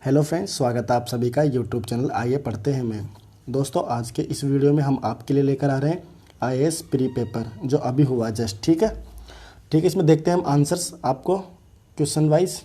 Hello friends, स्वागत है आप सभी का यूट्यूब चैनल आइए पढ़ते हैं में। दोस्तों, आज के इस वीडियो में हम आपके लिए लेकर आ रहे हैं आईएएस प्री पेपर जो अभी हुआ जस्ट। ठीक है, इसमें देखते हैं हम आंसर्स आपको क्वेश्चन वाइज।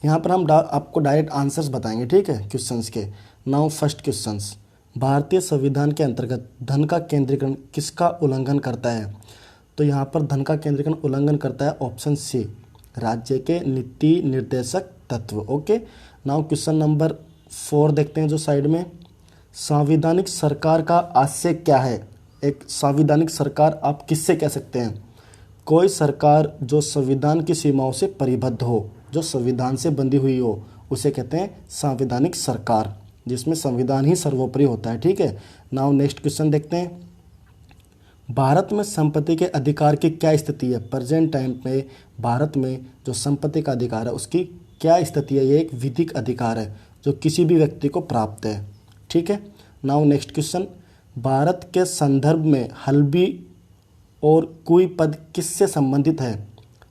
यहाँ पर हम आपको डायरेक्ट आंसर्स बताएंगे। ठीक है, क्वेश्चंस के। नाउ फर्स्ट क्वेश्चंस, भारतीय संविधान के अंतर्गत धन का केंद्रीकरण किसका उल्लंघन करता है? तो यहाँ पर धन का केंद्रीकरण उल्लंघन करता है ऑप्शन सी, राज्य के नीति निर्देशक तत्व। ओके, नाउ क्वेश्चन नंबर 4 देखते हैं जो साइड में। संवैधानिक सरकार का आशय क्या है? एक संवैधानिक सरकार आप किससे कह सकते हैं? कोई सरकार जो संविधान की सीमाओं से परिबद्ध हो, जो संविधान से बंधी हुई हो, उसे कहते हैं संवैधानिक सरकार, जिसमें संविधान ही सर्वोपरि होता है। ठीक है, नाउ नेक्स्ट क्वेश्चन देखते हैं। भारत में संपत्ति के अधिकार की क्या स्थिति है? प्रेजेंट टाइम में भारत में जो संपत्ति का अधिकार है उसकी क्या स्थिति है? ये एक विधिक अधिकार है जो किसी भी व्यक्ति को प्राप्त है। ठीक है, नाउ नेक्स्ट क्वेश्चन, भारत के संदर्भ में हल्बी और कुई पद किससे संबंधित है?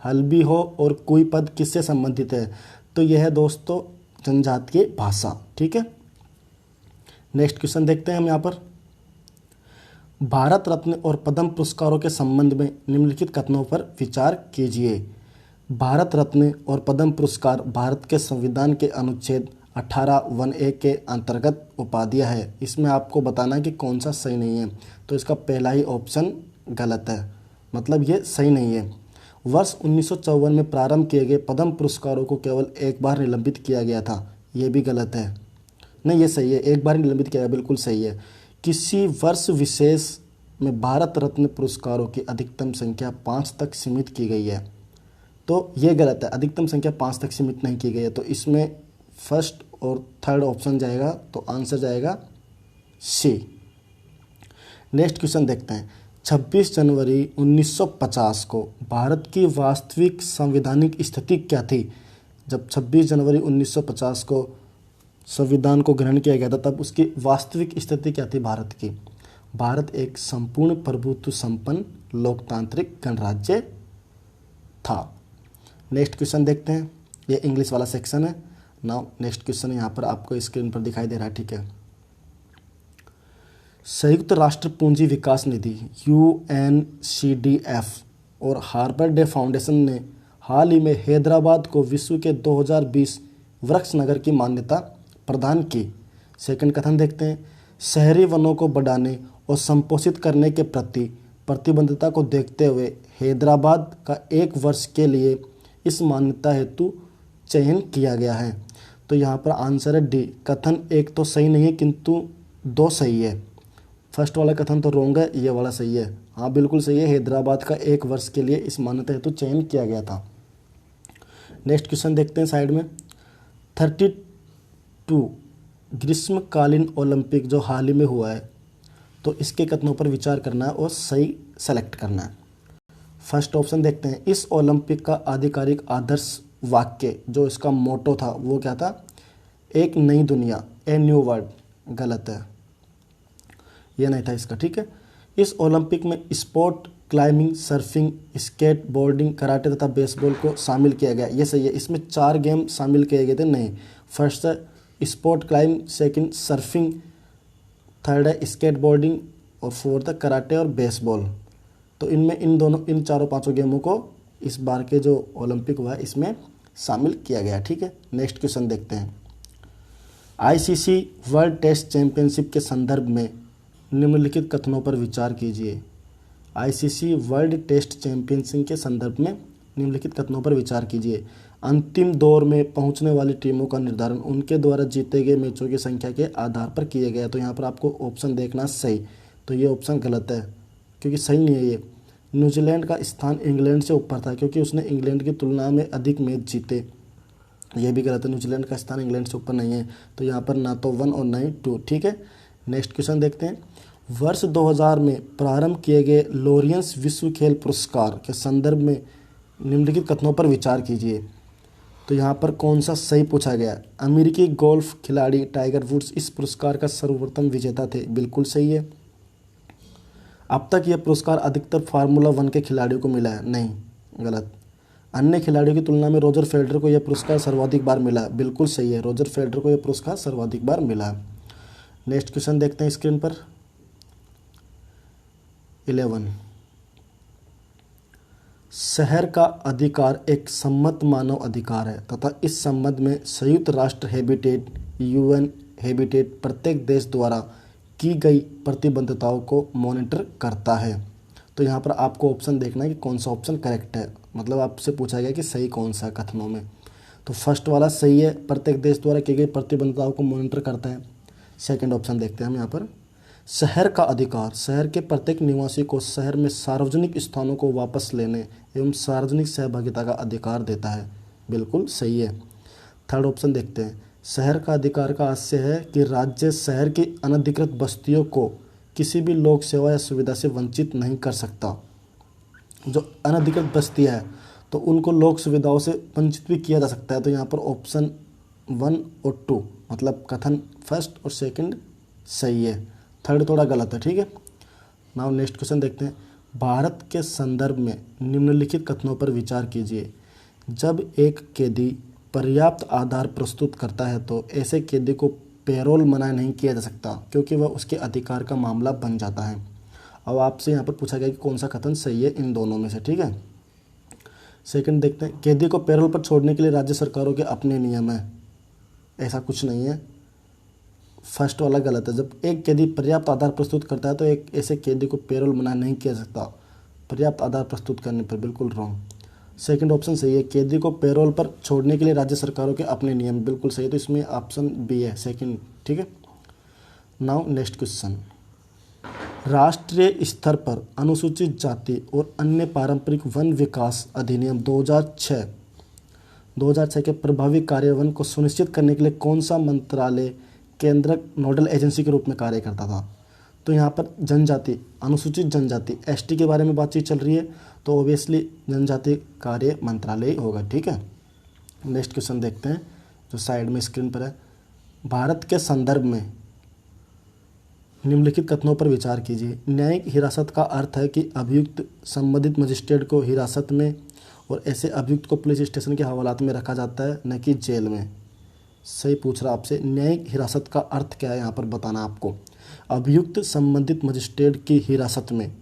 हल्बी हो और कुई पद किससे संबंधित है? तो यह है दोस्तों जनजातीय भाषा। ठीक है, नेक्स्ट क्वेश्चन देखते हैं हम यहाँ पर। भारत रत्न और पद्म पुरस्कारों के संबंध में निम्नलिखित कथनों पर विचार कीजिए। भारत रत्न और पद्म पुरस्कार भारत के संविधान के अनुच्छेद 18(1)(a) के अंतर्गत उपाधियां है। इसमें आपको बताना है कि कौन सा सही नहीं है। तो इसका पहला ही ऑप्शन गलत है, मतलब ये सही नहीं है। वर्ष 1954 में प्रारंभ किए गए पद्म पुरस्कारों को केवल एक बार निलंबित किया गया था, ये भी गलत है। नहीं, ये सही है, एक बार निलंबित किया गया, बिल्कुल सही है। किसी वर्ष विशेष में भारत रत्न पुरस्कारों की अधिकतम संख्या 5 तक सीमित की गई है, तो ये गलत है। अधिकतम संख्या 5 तक सीमित नहीं की गई है, तो इसमें फर्स्ट और थर्ड ऑप्शन जाएगा, तो आंसर जाएगा सी। नेक्स्ट क्वेश्चन देखते हैं। 26 जनवरी 1950 को भारत की वास्तविक संवैधानिक स्थिति क्या थी? जब 26 जनवरी 1950 को संविधान को ग्रहण किया गया था तब उसकी वास्तविक स्थिति क्या थी भारत की? भारत एक संपूर्ण प्रभुत्व संपन्न लोकतांत्रिक गणराज्य था। नेक्स्ट क्वेश्चन देखते हैं, ये इंग्लिश वाला सेक्शन है। नाउ नेक्स्ट क्वेश्चन यहाँ पर आपको स्क्रीन पर दिखाई दे रहा है। ठीक है, संयुक्त राष्ट्र पूंजी विकास निधि UNCDF और हार्बर डे फाउंडेशन ने हाल ही में हैदराबाद को विश्व के 2020 वृक्ष नगर की मान्यता प्रदान की। सेकंड कथन देखते हैं। शहरी वनों को बढ़ाने और संपोषित करने के प्रति प्रतिबद्धता को देखते हुए हैदराबाद का 1 वर्ष के लिए इस मान्यता हेतु चयन किया गया है। तो यहाँ पर आंसर है डी। कथन 1 तो सही नहीं है किंतु 2 सही है। फर्स्ट वाला कथन तो रॉन्ग है, ये वाला सही है। हाँ, बिल्कुल सही है, हैदराबाद का 1 वर्ष के लिए इस मान्यता हेतु चयन किया गया था। नेक्स्ट क्वेश्चन देखते हैं साइड में। 32 ग्रीष्मकालीन ओलंपिक जो हाल ही में हुआ है, तो इसके कथनों पर विचार करना है और सही सेलेक्ट करना है। फर्स्ट ऑप्शन देखते हैं। इस ओलंपिक का आधिकारिक आदर्श वाक्य जो इसका मोटो था वो क्या था? एक नई दुनिया, ए न्यू वर्ल्ड। गलत है, ये नहीं था इसका। ठीक है, इस ओलंपिक में sport climbing, surfing, skateboarding, karate तथा बेसबॉल को शामिल किया गया, ये सही है। इसमें 4 गेम शामिल किए गए थे। नहीं, फर्स्ट है sport climbing, second surfing, third है स्केट बोर्डिंग और फोर्थ है कराटे और बेसबॉल। तो इनमें इन चारों पांचों गेमों को इस बार के जो ओलंपिक हुआ है इसमें शामिल किया गया। ठीक है, नेक्स्ट क्वेश्चन देखते हैं। ICC वर्ल्ड टेस्ट चैंपियनशिप के संदर्भ में निम्नलिखित कथनों पर विचार कीजिए। ICC वर्ल्ड टेस्ट चैंपियनशिप के संदर्भ में निम्नलिखित कथनों पर विचार कीजिए। अंतिम दौर में पहुंचने वाली टीमों का निर्धारण उनके द्वारा जीते गए मैचों की संख्या के आधार पर किया गया। तो यहाँ पर आपको ऑप्शन देखना सही, तो ये ऑप्शन गलत है क्योंकि सही नहीं है ये। न्यूजीलैंड का स्थान इंग्लैंड से ऊपर था क्योंकि उसने इंग्लैंड की तुलना में अधिक मैच जीते, ये भी गलत है। न्यूजीलैंड का स्थान इंग्लैंड से ऊपर नहीं है, तो यहाँ पर ना तो 1 और ना ही 2। ठीक है, नेक्स्ट क्वेश्चन देखते हैं। वर्ष 2000 में प्रारंभ किए गए लॉरियंस विश्व खेल पुरस्कार के संदर्भ में निम्नलिखित कथनों पर विचार कीजिए। तो यहाँ पर कौन सा सही पूछा गया? अमेरिकी गोल्फ खिलाड़ी टाइगर वुड्स इस पुरस्कार का सर्वप्रथम विजेता थे, बिल्कुल सही है। अब तक यह पुरस्कार अधिकतर फार्मूला 1 के खिलाड़ियों को मिला है, नहीं, गलत। अन्य खिलाड़ियों की तुलना में रोजर फेडरर को यह पुरस्कार सर्वाधिक बार मिला है। बिल्कुल सही है, रोजर फेडरर को यह पुरस्कार सर्वाधिक बार मिला है। नेक्स्ट क्वेश्चन देखते हैं स्क्रीन पर 11। शहर का अधिकार एक सम्मत मानव अधिकार है तथा इस संबंध में संयुक्त राष्ट्र हैबिटेट यूएन हैबिटेट प्रत्येक देश द्वारा की गई प्रतिबद्धताओं को मॉनिटर करता है। तो यहाँ पर आपको ऑप्शन देखना है कि कौन सा ऑप्शन करेक्ट है, मतलब आपसे पूछा गया कि सही कौन सा कथनों में। तो फर्स्ट वाला सही है, प्रत्येक देश द्वारा की गई प्रतिबद्धताओं को मॉनिटर करता है। सेकंड ऑप्शन देखते हैं हम यहाँ पर, शहर का अधिकार शहर के प्रत्येक निवासी को शहर में सार्वजनिक स्थानों को वापस लेने एवं सार्वजनिक सहभागिता का अधिकार देता है। बिल्कुल सही है। थर्ड ऑप्शन देखते हैं, शहर का अधिकार का आशय है कि राज्य शहर की अनधिकृत बस्तियों को किसी भी लोक सेवा या सुविधा से वंचित नहीं कर सकता। जो अनधिकृत बस्ती है तो उनको लोक सुविधाओं से वंचित भी किया जा सकता है। तो यहाँ पर ऑप्शन 1 और 2 मतलब कथन फर्स्ट और सेकंड सही है, थर्ड थोड़ा गलत है। ठीक है, नाउ नेक्स्ट क्वेश्चन देखते हैं। भारत के संदर्भ में निम्नलिखित कथनों पर विचार कीजिए। जब एक कैदी पर्याप्त आधार प्रस्तुत करता है तो ऐसे कैदी को पैरोल मना नहीं किया जा सकता क्योंकि वह उसके अधिकार का मामला बन जाता है। अब आपसे यहाँ पर पूछा गया कि कौन सा कथन सही है इन दोनों में से। ठीक है, सेकंड देखते हैं, कैदी को पैरोल पर छोड़ने के लिए राज्य सरकारों के अपने नियम हैं। ऐसा कुछ नहीं है, फर्स्ट वाला गलत है। जब एक कैदी पर्याप्त आधार प्रस्तुत करता है तो एक ऐसे कैदी को पैरोल मना नहीं किया जा सकता पर्याप्त आधार प्रस्तुत करने पर। बिल्कुल रॉन्ग। सेकंड ऑप्शन सही है, कैदी को पैरोल पर छोड़ने के लिए राज्य सरकारों के अपने नियम। बिल्कुल सही है, तो इसमें ऑप्शन बी है सेकंड। ठीक है, नाउ नेक्स्ट क्वेश्चन। राष्ट्रीय स्तर पर अनुसूचित जाति और अन्य पारंपरिक वन विकास अधिनियम 2006 के प्रभावी कार्यान्वयन को सुनिश्चित करने के लिए कौन सा मंत्रालय केंद्रक नोडल एजेंसी के रूप में कार्य करता था। तो यहाँ पर जनजाति अनुसूचित जनजाति एसटी के बारे में बातचीत चल रही है, तो ऑब्वियसली जनजाति कार्य मंत्रालय होगा। ठीक है, नेक्स्ट क्वेश्चन देखते हैं जो साइड में स्क्रीन पर है। भारत के संदर्भ में निम्नलिखित कथनों पर विचार कीजिए। न्यायिक हिरासत का अर्थ है कि अभियुक्त संबंधित मजिस्ट्रेट को हिरासत में और ऐसे अभियुक्त को पुलिस स्टेशन के हवालात में रखा जाता है, न कि जेल में। सही पूछ रहा आपसे, न्यायिक हिरासत का अर्थ क्या है यहाँ पर बताना आपको। अभियुक्त संबंधित मजिस्ट्रेट की हिरासत में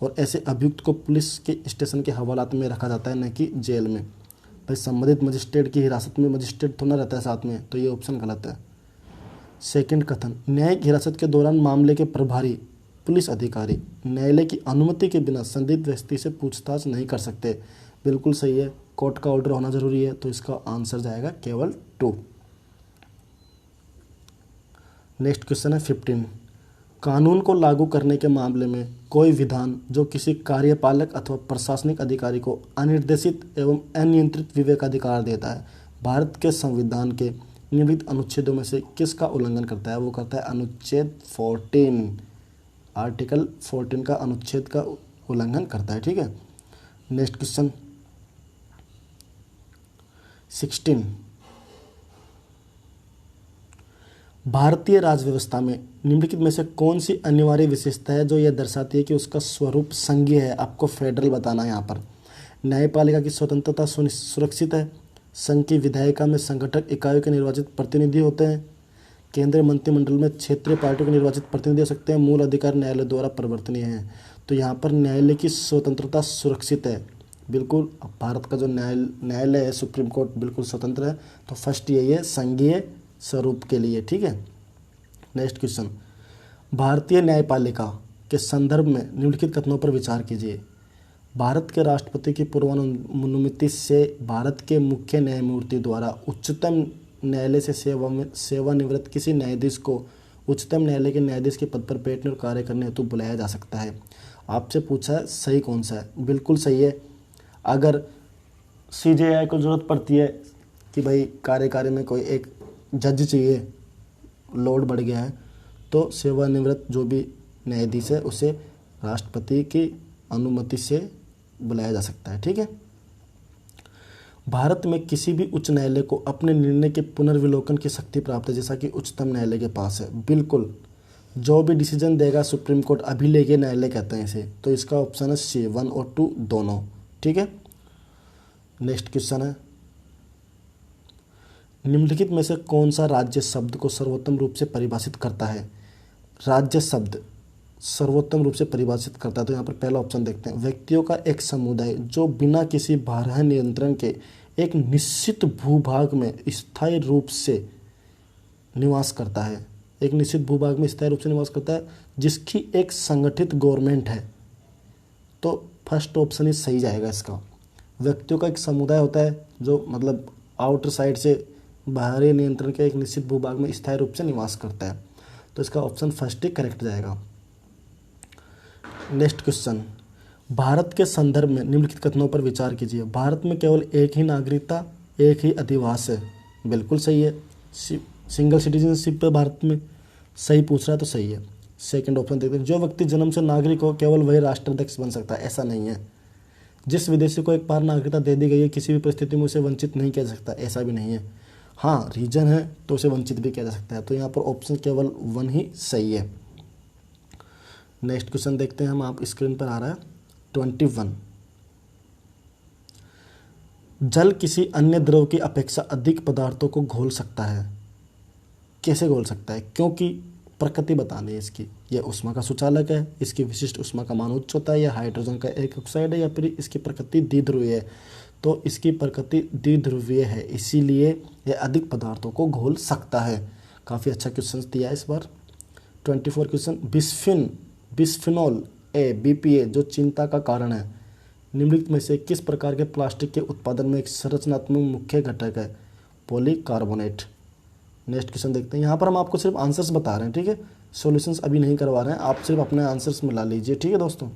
और ऐसे अभियुक्त को पुलिस के स्टेशन के हवालात में रखा जाता है, न कि जेल में। भाई संबंधित मजिस्ट्रेट की हिरासत में मजिस्ट्रेट थोड़ा रहता है साथ में, तो ये ऑप्शन गलत है। सेकंड कथन, न्यायिक हिरासत के दौरान मामले के प्रभारी पुलिस अधिकारी न्यायालय की अनुमति के बिना संदिग्ध व्यक्ति से पूछताछ नहीं कर सकते। बिल्कुल सही है, कोर्ट का ऑर्डर होना जरूरी है, तो इसका आंसर जाएगा केवल 2। नेक्स्ट क्वेश्चन है 15। कानून को लागू करने के मामले में कोई विधान जो किसी कार्यपालक अथवा प्रशासनिक अधिकारी को अनिर्देशित एवं अनियंत्रित विवेकाधिकार देता है, भारत के संविधान के निम्नलिखित अनुच्छेदों में से किसका उल्लंघन करता है। वो करता है अनुच्छेद 14, आर्टिकल 14 का अनुच्छेद का उल्लंघन करता है। ठीक है, नेक्स्ट क्वेश्चन 16। भारतीय राज्य व्यवस्था में निम्नलिखित में से कौन सी अनिवार्य विशेषता है जो यह दर्शाती है कि उसका स्वरूप संघीय है। आपको फेडरल बताना है यहाँ पर। न्यायपालिका की स्वतंत्रता सुरक्षित है। संघ की विधायिका में संगठक इकाइयों के निर्वाचित प्रतिनिधि होते हैं। केंद्रीय मंत्रिमंडल में क्षेत्रीय पार्टियों के निर्वाचित प्रतिनिधि हो सकते हैं। मूल अधिकार न्यायालय द्वारा परिवर्तनीय हैं। तो यहाँ पर न्यायालय की स्वतंत्रता सुरक्षित है। बिल्कुल, भारत का जो न्यायालय है सुप्रीम कोर्ट बिल्कुल स्वतंत्र है। तो फर्स्ट यही है संघीय स्वरूप के लिए। ठीक है, नेक्स्ट क्वेश्चन। भारतीय न्यायपालिका के संदर्भ में निम्नलिखित कथनों पर विचार कीजिए। भारत के राष्ट्रपति की पूर्वानुमति से भारत के मुख्य न्यायमूर्ति द्वारा उच्चतम न्यायालय से सेवानिवृत्त किसी न्यायाधीश को उच्चतम न्यायालय के न्यायाधीश के पद पर बैठने और कार्य करने हेतु बुलाया जा सकता है। आपसे पूछा है सही कौन सा है। बिल्कुल सही है। अगर CJI को ज़रूरत पड़ती है कि भाई कार्यकारी में कोई एक जज चाहिए, लोड बढ़ गया है, तो सेवानिवृत्त जो भी न्यायाधीश है उसे राष्ट्रपति की अनुमति से बुलाया जा सकता है। ठीक है, भारत में किसी भी उच्च न्यायालय को अपने निर्णय के पुनर्विलोकन की शक्ति प्राप्त है, जैसा कि उच्चतम न्यायालय के पास है। बिल्कुल, जो भी डिसीजन देगा सुप्रीम कोर्ट अभी लेके न्यायालय कहते हैं इसे। तो इसका ऑप्शन है C 1 और 2 दोनों। ठीक है, नेक्स्ट क्वेश्चन है, निम्नलिखित में से कौन सा राज्य शब्द को सर्वोत्तम रूप से परिभाषित करता है? राज्य शब्द सर्वोत्तम रूप से परिभाषित करता है, तो यहाँ पर पहला ऑप्शन देखते हैं, व्यक्तियों का एक समुदाय जो बिना किसी बाह्य नियंत्रण के एक निश्चित भूभाग में स्थायी रूप से निवास करता है। एक निश्चित भूभाग में स्थायी रूप से निवास करता है जिसकी एक संगठित गवर्नमेंट है। तो फर्स्ट ऑप्शन ही सही जाएगा इसका। व्यक्तियों का एक समुदाय होता है जो मतलब आउटर साइड से बाहरी नियंत्रण के एक निश्चित भूभाग में स्थायी रूप से निवास करता है, तो इसका ऑप्शन फर्स्ट ही करेक्ट जाएगा। नेक्स्ट क्वेश्चन, भारत के संदर्भ में निम्नलिखित कथनों पर विचार कीजिए। भारत में केवल एक ही नागरिकता, एक ही अधिवास है। बिल्कुल सही है। सिंगल सिटीजनशिप है भारत में, सही पूछ रहा है तो सही है। सेकंड ऑप्शन देखते हैं, जो व्यक्ति जन्म से नागरिक हो केवल वही राष्ट्राध्यक्ष बन सकता है। ऐसा नहीं है। जिस विदेशी को एक बार नागरिकता दे दी गई है किसी भी परिस्थिति में उसे वंचित नहीं किया जा सकता, ऐसा भी नहीं है। हाँ, रीजन है तो उसे वंचित भी किया जा सकता है। तो यहाँ पर ऑप्शन केवल 1 ही सही है। नेक्स्ट क्वेश्चन देखते हैं हम, आप स्क्रीन पर आ रहा है 21। जल किसी अन्य द्रव की अपेक्षा अधिक पदार्थों को घोल सकता है। कैसे घोल सकता है? क्योंकि प्रकृति बतानी है इसकी। यह ऊष्मा का सुचालक है, इसकी विशिष्ट ऊष्मा का मान उच्च होता है, या हाइड्रोजन का एक ऑक्साइड है, या फिर इसकी प्रकृति द्विध्रुवीय है। तो इसकी प्रकृति द्विध्रुवीय है, इसीलिए यह अधिक पदार्थों को घोल सकता है। काफ़ी अच्छा क्वेश्चन दिया है इस बार। 24 क्वेश्चन, बिस्फेनॉल ए BPA जो चिंता का कारण है, निम्नलिखित में से किस प्रकार के प्लास्टिक के उत्पादन में एक संरचनात्मक मुख्य घटक है? पॉलीकार्बोनेट। नेक्स्ट क्वेश्चन देखते हैं। यहाँ पर हम आपको सिर्फ आंसर्स बता रहे हैं, ठीक है, सॉल्यूशंस अभी नहीं करवा रहे हैं, आप सिर्फ अपने आंसर्स मिला लीजिए, ठीक है दोस्तों।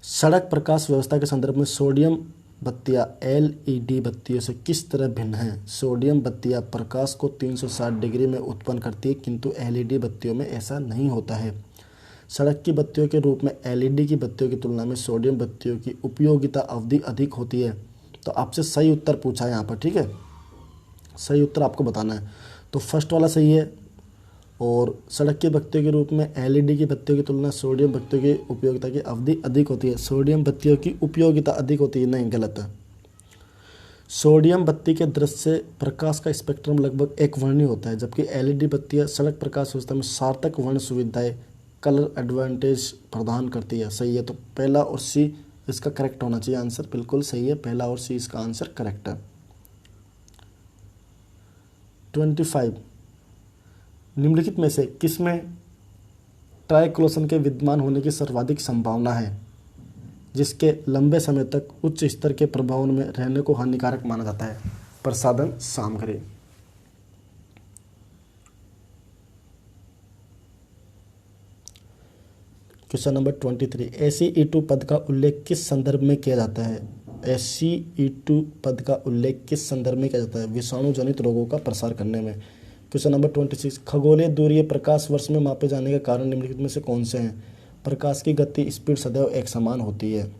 सड़क प्रकाश व्यवस्था के संदर्भ में सोडियम बत्तियाँ LED बत्तियों से किस तरह भिन्न हैं? सोडियम बत्तियाँ प्रकाश को 360 डिग्री में उत्पन्न करती है, किंतु LED बत्तियों में ऐसा नहीं होता है। सड़क की बत्तियों के रूप में LED की बत्तियों की तुलना में सोडियम बत्तियों की उपयोगिता अवधि अधिक होती है। तो आपसे सही उत्तर पूछा है यहाँ पर, ठीक है, सही उत्तर आपको बताना है। तो फर्स्ट वाला सही है। और सड़क की बत्तियों के रूप में LED की बत्तियों की तुलना सोडियम बत्तियों की उपयोगिता की अवधि अधिक होती है। सोडियम बत्तियों की उपयोगिता अधिक होती है, नहीं, गलत है। सोडियम बत्ती के दृश्य प्रकाश का स्पेक्ट्रम लगभग एक वर्णीय होता है, जबकि LED बत्तियां सड़क प्रकाश व्यवस्था में सार्थक वर्ण सुविधाएं कलर एडवांटेज प्रदान करती है। सही है। तो पहला और C इसका करेक्ट होना चाहिए आंसर, बिल्कुल सही है, पहला और C इसका आंसर करेक्ट है। 25, निम्नलिखित में से किसमें ट्राइक्लोसन के विद्यमान होने की सर्वाधिक संभावना है जिसके लंबे समय तक उच्च स्तर के प्रभाव में रहने को हानिकारक माना जाता है? प्रसाधन सामग्री। क्वेश्चन नंबर 23, SeE2 पद का उल्लेख किस संदर्भ में किया जाता है? SeE2 पद का उल्लेख किस संदर्भ में किया जाता है? विषाणु जनित रोगों का प्रसार करने में। क्वेश्चन नंबर 26, खगोलीय दूरी प्रकाश वर्ष में मापे जाने के कारण निम्नलिखित में से कौन से हैं? प्रकाश की गति स्पीड सदैव एक समान होती है।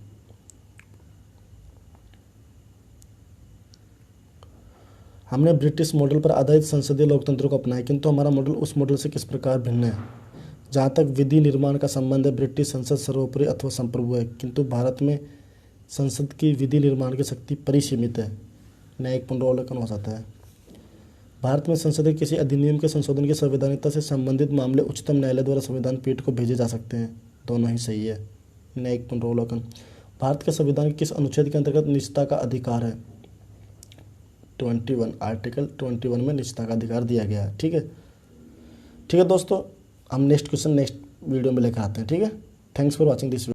हमने ब्रिटिश मॉडल पर आधारित संसदीय लोकतंत्र को अपनाया, किंतु हमारा मॉडल उस मॉडल से किस प्रकार भिन्न है? जहाँ तक विधि निर्माण का संबंध है, ब्रिटिश संसद सर्वोपरि अथवा संप्रभु है, किंतु भारत में संसद की विधि निर्माण की शक्ति परिसीमित है। न्यायिक पुनरावलोकन हो जाता है। भारत में संसद के किसी अधिनियम के संशोधन की संवैधानिकता से संबंधित मामले उच्चतम न्यायालय द्वारा संविधान पीठ को भेजे जा सकते हैं। दोनों ही सही है। न्यायिक पुनरावलोकन। भारत के संविधान के किस अनुच्छेद के अंतर्गत निजता का अधिकार है? 21, आर्टिकल 21 में निजता का अधिकार दिया गया है। ठीक है, ठीक है दोस्तों, हम नेक्स्ट क्वेश्चन नेक्स्ट वीडियो में लेकर आते हैं। ठीक है, thanks for watching this video.